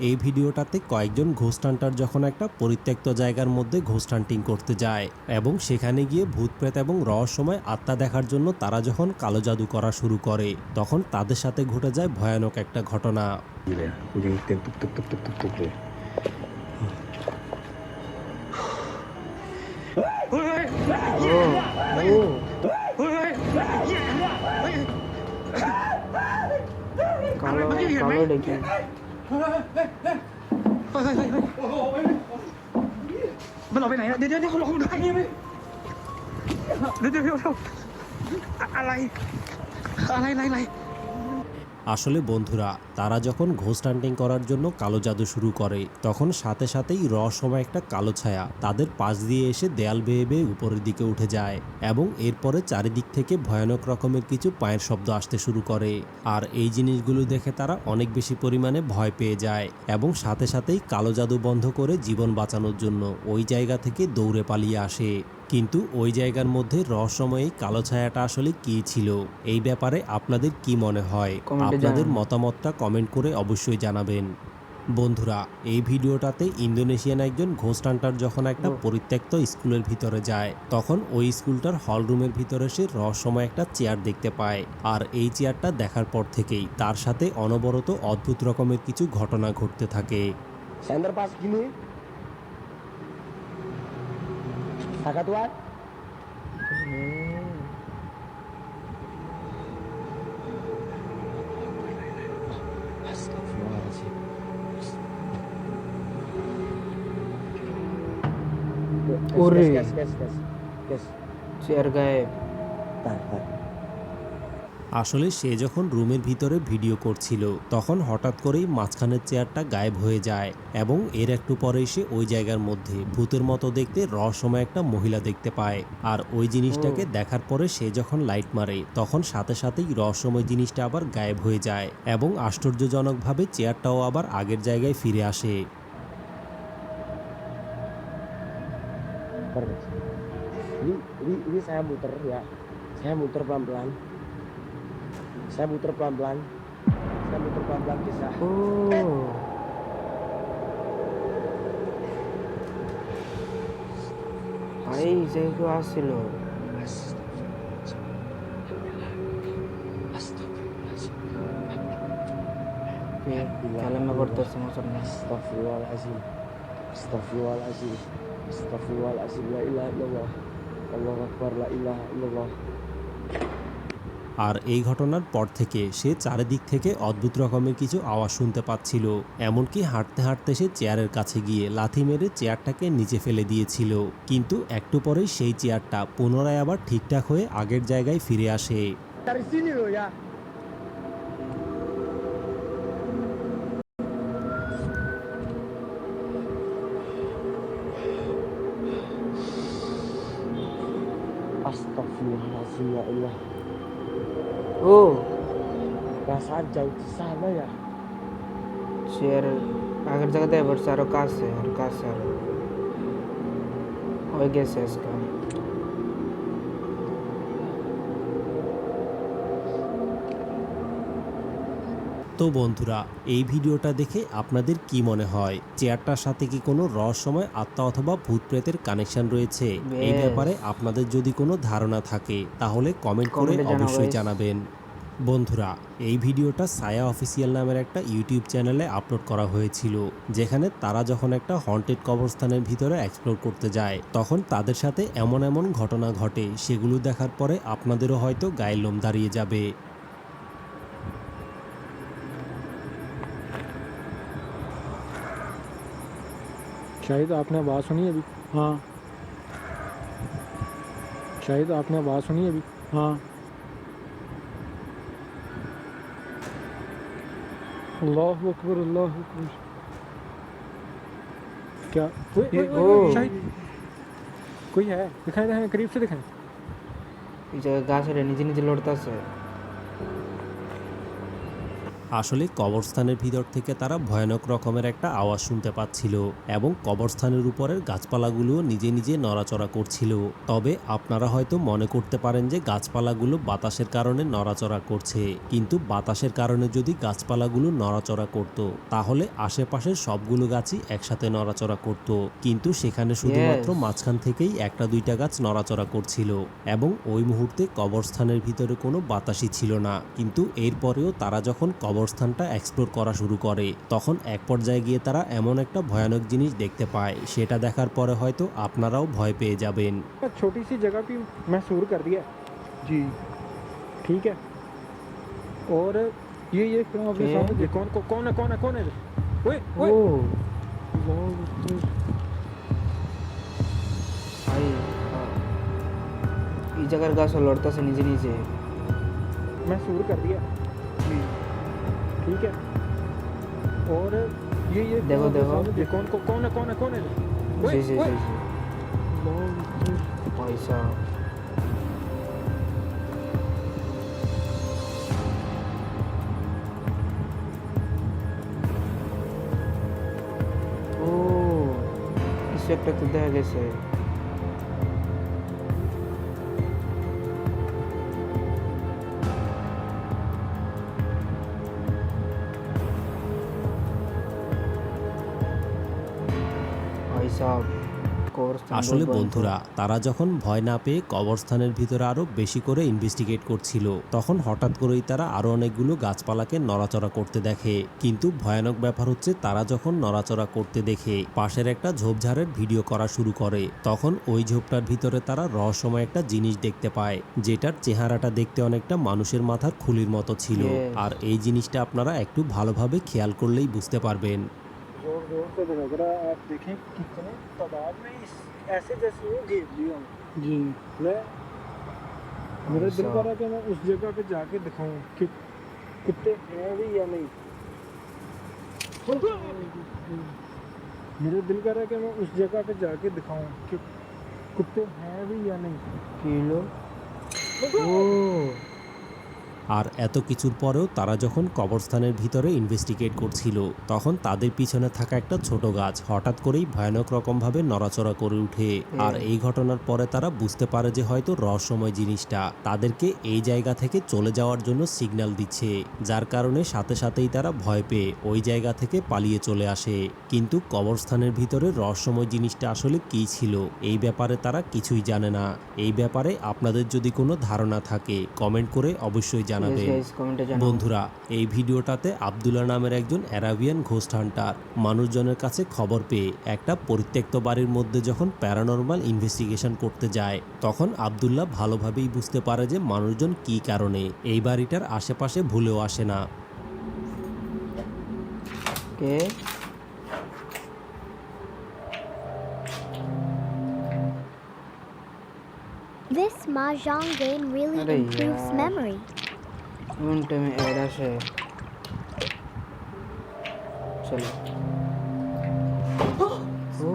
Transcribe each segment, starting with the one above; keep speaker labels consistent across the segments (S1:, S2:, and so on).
S1: এই ভিডিওটাতে কয়েকজন ঘোস্ট হান্টার যখন একটা পরিত্যক্ত জায়গার মধ্যে ঘোস্ট হান্টিং করতে যায় এবং সেখানে গিয়ে ভূতপ্রেত এবং রহস্যময় আত্মা দেখার জন্য তারা যখন কালো জাদু করা শুরু করে তখন তাদের সাথে ঘটে যায় ভয়ানক একটা ঘটনা।
S2: Kucing tuk tuk tuk tuk tuk tuk tuk deh.
S3: Kalau দেখি
S4: มันออกไปไหนอะเดี๋ยวเขาลงได้ไหมเดี๋ยวอะไร
S1: আসলে বন্ধুরা, তারা যখন ঘোস্ট হান্টিং করার জন্য কালো জাদু শুরু করে তখন সাথে সাথেই রহস্যময় একটা কালো ছায়া তাদের পাশ দিয়ে এসে দেয়াল বেয়ে বেয়ে উপরের দিকে উঠে যায় এবং এরপরে চারিদিক থেকে ভয়ানক রকমের কিছু পায়ের শব্দ আসতে শুরু করে। আর এই জিনিসগুলো দেখে তারা অনেক বেশি পরিমাণে ভয় পেয়ে যায় এবং সাথে সাথেই কালো জাদু বন্ধ করে জীবন বাঁচানোর জন্য ওই জায়গা থেকে দৌড়ে পালিয়ে আসে। কিন্তু ওই জায়গার মধ্যে রহস্যময় কালো ছায়াটা আসলে কী ছিল, এই ব্যাপারে আপনাদের কি মনে হয়? আপনাদের মতামতটা কমেন্ট করে অবশ্যই জানাবেন। বন্ধুরা, এই ভিডিওটাতে ইন্দোনেশিয়ান একজন ঘোস্ট হান্টার যখন একটা পরিত্যক্ত স্কুলের ভিতরে যায় তখন ওই স্কুলটার হল রুমের ভিতরে সে রহস্যময় একটা চেয়ার দেখতে পায়। আর এই চেয়ারটা দেখার পর থেকেই তার সাথে অনবরত অদ্ভুত রকমের কিছু ঘটনা ঘটতে থাকে।
S2: Center pas gini. Agak tuan. Astagfirullahaladzim.
S3: Uri.
S2: Guys.
S3: Chair গায়েব।
S2: Tar.
S1: আসলে সে যখন রুমের ভিতরে ভিডিও করছিল তখন হঠাৎ করেই মাঝখানের চেয়ারটা গায়েব হয়ে যায় এবং এর একটু পরেই সে ওই জায়গার মধ্যে ভূতের মতো দেখতে রহস্যময় একটা মহিলা দেখতে পায়। আর ওই জিনিসটাকে দেখার পরে সে যখন লাইট মারে তখন সাথে সাথেই রহস্যময় জিনিসটা আবার গায়েব হয়ে যায় এবং আশ্চর্যজনকভাবে চেয়ারটাও আবার আগের জায়গায় ফিরে আসে।
S2: Ini saya muter ya. Saya muter pelan-pelan. Saya muter pelan-pelan bisa.
S3: ভাই যেহেতু আসছিল কালেমা করতেছে মুসলমান।
S2: Astagfirullahaladzim. Astagfirullahaladzim. Astagfirullahaladzim. La ilaha illallah. Allahu akbar. La ilaha illallah.
S1: আর এই ঘটনার পর থেকে সে চারিদিক থেকে অদ্ভুত রকমের কিছু আওয়াজ শুনতে পাচ্ছিল। এমনকি হাঁটতে হাঁটতে সে চেয়ারের কাছে গিয়ে লাথি মেরে চেয়ারটাকে নিচে ফেলে দিয়েছিল। কিন্তু একটু পরেই সেই চেয়ারটা পুনরায় আবার ঠিকঠাক হয়ে আগের জায়গায় ফিরে আসে।
S2: Dari sini loh ya. Astagfirullahaladzim ya Allah. Perasaan jauh di sana ya.
S3: Chair আগের জায়গাতে এবার আরো কাছে আরো হয়ে গেছে আজকে।
S1: তো বন্ধুরা, এই ভিডিওটা দেখে আপনাদের কি মনে হয়? চেয়ারটার সাথে কি কোনো রহস্যময় আত্মা অথবা ভূত প্রেতের কানেকশন রয়েছে? এই ব্যাপারে আপনাদের যদি কোনো ধারণা থাকে তাহলে কমেন্ট করে অবশ্যই জানাবেন। বন্ধুরা, এই ভিডিওটা ছায়া অফিসিয়াল নামের একটা ইউটিউব চ্যানেলে আপলোড করা হয়েছিল, যেখানে তারা যখন একটা হন্টেড কবরস্থানের ভিতরে এক্সপ্লোর করতে যায় তখন তাদের সাথে এমন এমন ঘটনা ঘটে সেগুলো দেখার পরে আপনাদেরও হয়তো গায়ের লোম দাঁড়িয়ে যাবে।
S5: शायद आपने आवाज़ सुनी अभी? हाँ। शायद आपने आवाज़ सुनी अभी? हाँ। अल्लाह अकबर अल्लाह अकबर। क्या शायद कोई है? दिखाएं दिखाएं करीब से दिखाएं।
S3: এই জায়গায় গাছের নিজে নিজে লড়তেছে।
S1: আসলে কবরস্থানের ভিতর থেকে তারা ভয়ানক রকমের একটা আওয়াজ শুনতে পাচ্ছিল এবং কবরস্থানের উপরের গাছপালাগুলো নিজে নিজে নড়াচড়া করছিল। তবে আপনারা হয়তো মনে করতে পারেন যে গাছপালাগুলো বাতাসের কারণে নড়াচড়া করছে, কিন্তু বাতাসের কারণে যদি গাছপালাগুলো নড়াচড়া করত তাহলে আশেপাশের সবগুলো গাছই একসাথে নড়াচড়া করত, কিন্তু সেখানে শুধুমাত্র মাঝখান থেকেই একটা দুইটা গাছ নড়াচড়া করছিল এবং ওই মুহূর্তে কবরস্থানের ভিতরে কোনো বাতাসই ছিল না। কিন্তু এরপরেও তারা যখন কবরস্থানটা এক্সপ্লোর করা শুরু করে তখন এক পর্যায়ে গিয়ে তারা এমন একটা ভয়ানক জিনিস দেখতে পায়, সেটা দেখার পরে হয়তো আপনারাও ভয় পেয়ে যাবেন।
S5: छोटी सी जगह भी महसूर कर दिया जी, ठीक है। और ये फिर आपके
S3: क्या?
S5: सामने कौन है ओए
S3: ও
S5: ओए
S3: ভাই এই জায়গার গাছ লড়তেছে নিজে নিজে।
S5: महसूर कर दिया जी, ठीक है। और ये
S3: देखो,
S5: आपके
S3: देखो।
S5: सामने कौन है
S3: জি জি
S5: ओए
S3: জি জি পয়সা ও কিছু একটা তো দেখা গেছে। পয়সা কবরস্থান
S1: আসলে
S3: বলবো।
S1: বন্ধুরা, তারা যখন ভয় না পেয়ে কবরস্থানের ভিতরে আরো বেশি করে ইনভেস্টিগেট করছিল তখন হঠাৎ করেই তারা আরো অনেকগুলো গাছপালাকে নড়াচড়া করতে দেখে। কিন্তু ভয়ানক ব্যাপার হচ্ছে তারা যখন নড়াচড়া করতে দেখে পাশের একটা ঝোপঝাড়ের ভিডিও করা শুরু করে, তখন ওই ঝোপটার ভিতরে তারা রহস্যময় একটা জিনিস দেখতে পায়, যেটার চেহারাটা দেখতে অনেকটা মানুষের মাথার খুলির মতো ছিল।
S3: Yes.
S1: আর এই জিনিসটা আপনারা একটু ভালোভাবে খেয়াল করলেই বুঝতে পারবেন।
S5: जोर जोर से लग रहा है। आप देखें कितने तादाद में इस ऐसे जैसे वो घेर लिया जी। मैं मेरा दिल कर रहा है कि मैं उस जगह पे जाके दिखाऊं कि कुत्ते हैं भी या नहीं। मेरा दिल कर रहा है कि मैं उस जगह पे जाके दिखाऊं कि कुत्ते हैं भी या नहीं।
S3: কি হলো? ও
S1: আর এত কিছুর পরেও তারা যখন কবরস্থানের ভিতরে ইনভেস্টিগেট করছিল তখন তাদের পিছনে থাকা একটা ছোট গাছ হঠাৎ করেই ভয়ানক রকমভাবে নড়াচড়া করে উঠে। আর এই ঘটনার পরে তারা বুঝতে পারে যে হয়তো রহস্যময় জিনিসটা তাদেরকে এই জায়গা থেকে চলে যাওয়ার জন্য সিগন্যাল দিচ্ছে, যার কারণে সাথে সাথেই তারা ভয় পেয়ে ওই জায়গা থেকে পালিয়ে চলে আসে। কিন্তু কবরস্থানের ভিতরে রহস্যময় জিনিসটা আসলে কী ছিল এই ব্যাপারে তারা কিছুই জানে না। এই ব্যাপারে আপনাদের যদি কোনো ধারণা থাকে কমেন্ট করে অবশ্যই জানাবেন।
S3: গাইস কমেন্টে জানাও।
S1: বন্ধুরা, এই ভিডিওটাতে আব্দুল্লাহ নামের একজন অ্যারাবিয়ান ঘোস্ট হান্টার মানুষজনের কাছে খবর পেয়ে একটা পরিত্যক্ত বাড়ির মধ্যে যখন প্যারানরমাল ইনভেস্টিগেশন করতে যায় তখন আব্দুল্লাহ ভালোভাবেই বুঝতে পারে যে মানুষজন কী কারণে এই বাড়িটার আশেপাশে ভুলেও আসে না।
S3: কে
S6: This mahjong game really
S3: Arey
S6: improves
S3: yaar.
S6: memory.
S3: এমন টাইমে অ্যাড আসে। চলো ও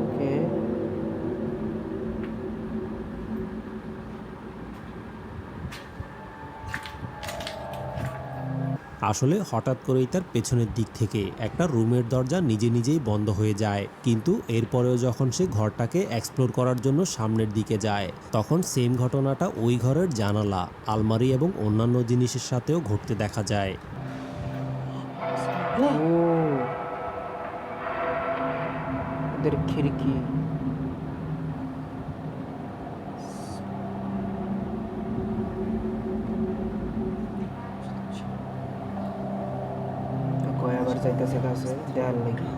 S3: ওকে
S1: আসলে হঠাৎ করেই তার পেছনের দিক থেকে একটা রুমের দরজা নিজে নিজেই বন্ধ হয়ে যায়, কিন্তু এরপরেও যখন সে ঘরটাকে এক্সপ্লোর করার জন্য সামনের দিকে যায় তখন সেম ঘটনাটা ওই ঘরের জানালা, আলমারি এবং অন্যান্য জিনিসের সাথেও ঘটতে দেখা যায়।
S3: ও ওদের খিড়কি কয় আবার যাইতেছে কাছে দেয়ার লাগি।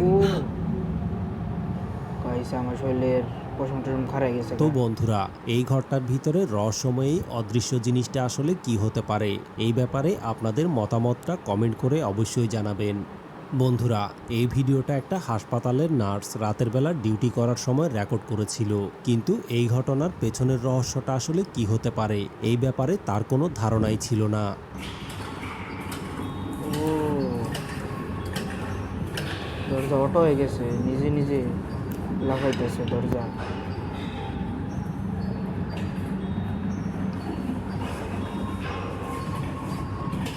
S3: ও গাইস আমার শরীরের পশম টশম খারাই গেছে
S1: তো বন্ধুরা, এই ঘরটার ভিতরে রহস্যময়ী অদৃশ্য জিনিসটা আসলে কি হতে পারে, এই ব্যাপারে আপনাদের মতামতটা কমেন্ট করে অবশ্যই জানাবেন। বন্ধুরা, এই ভিডিওটা একটা হাসপাতালের নার্স রাতের বেলা ডিউটি করার সময় রেকর্ড করেছিল, কিন্তু এই ঘটনার পেছনের রহস্যটা আসলে কি হতে পারে এই ব্যাপারে তার কোনো ধারণাই ছিল না।
S3: ও দরজা অটো হয়ে গেছে, নিজে নিজে লাগাইতেছে দরজা।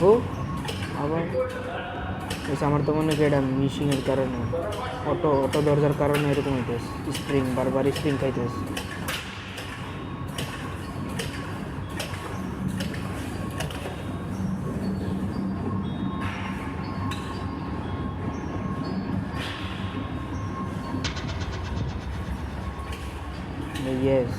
S3: ও আবার আমার তো মনে হয় এটা মিশিংয়ের কারণে, অটো দরজার কারণে এরকম হইতেছে, স্প্রিং বারবার স্প্রিং খাইতেছে। ইয়েস,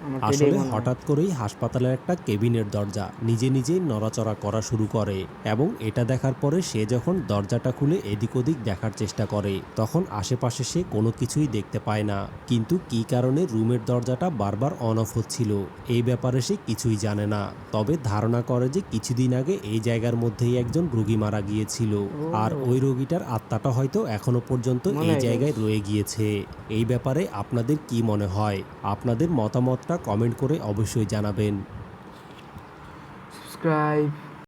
S3: আমার তো এটাই
S1: আসলে
S3: মনে হয়।
S1: হঠাৎ করেই হাসপাতালের একটা কেবিনের দরজা নিজে নিজেই নড়াচড়া করা শুরু করে, এবং এটা দেখার পরে সে যখন দরজাটা খুলে এদিক ওদিক দেখার চেষ্টা করে তখন আশেপাশে সে কোনো কিছুই দেখতে পায় না, কিন্তু কী কারণে রুমের দরজাটা বারবার অন অফ হচ্ছিল এই ব্যাপারে সে কিছুই জানে না। তবে ধারণা করে যে কিছুদিন আগে এই জায়গার মধ্যেই একজন রোগী মারা গিয়েছিল, আর ওই রোগীটার আত্মাটা হয়তো এখনো পর্যন্ত এই জায়গায় রয়ে গিয়েছে। এই ব্যাপারে আপনাদের কি মনে হয়? আপনাদের মতামতটা কমেন্ট করে অবশ্যই জানাবেন।
S3: সাবস্ক্রাইব।